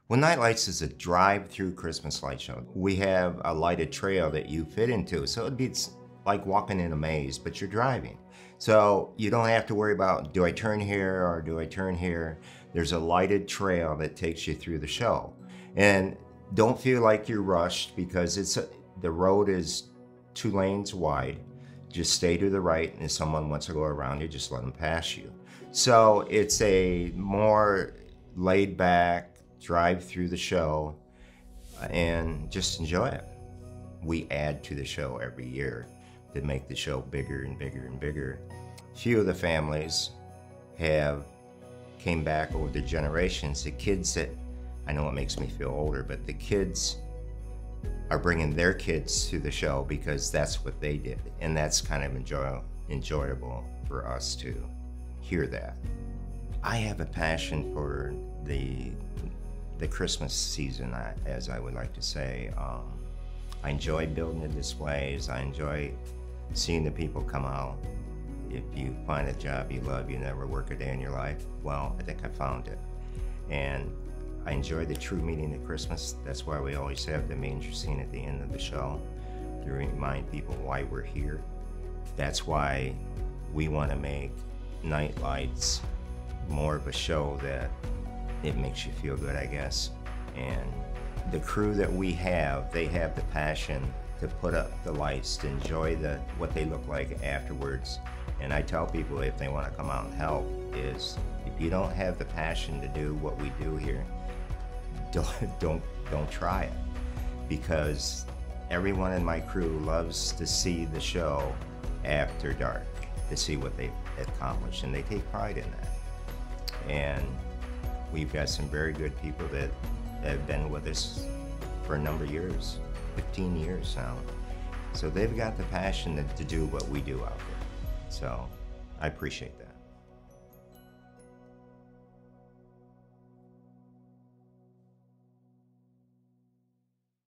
Well, Nite Lights is a drive-through Christmas light show. We have a lighted trail that you fit into, so it'd be like walking in a maze, but you're driving. So you don't have to worry about, do I turn here or do I turn here? There's a lighted trail that takes you through the show. And don't feel like you're rushed because the road is 2 lanes wide. Just stay to the right, and if someone wants to go around you, just let them pass you. So it's a more laid back, drive through the show and just enjoy it. We add to the show every year to make the show bigger and bigger and bigger. Few of the families came back over the generations. The kids that, I know it makes me feel older, but the kids are bringing their kids to the show because that's what they did. And that's kind of enjoyable for us to hear that. I have a passion for the Christmas season, as I would like to say. I enjoy building the displays. I enjoy seeing the people come out. If you find a job you love, you never work a day in your life. Well, I think I found it. And I enjoy the true meaning of Christmas. That's why we always have the manger scene at the end of the show to remind people why we're here. That's why we want to make Nite Lights more of a show that it makes you feel good, I guess. And the crew that we have, they have the passion to put up the lights, to enjoy what they look like afterwards. And I tell people, if they want to come out and help, is if you don't have the passion to do what we do here, don't try it. Because everyone in my crew loves to see the show after dark, to see what they've accomplished, and they take pride in that. And we've got some very good people that have been with us for a number of years, 15 years now. So they've got the passion to do what we do out there. So I appreciate that.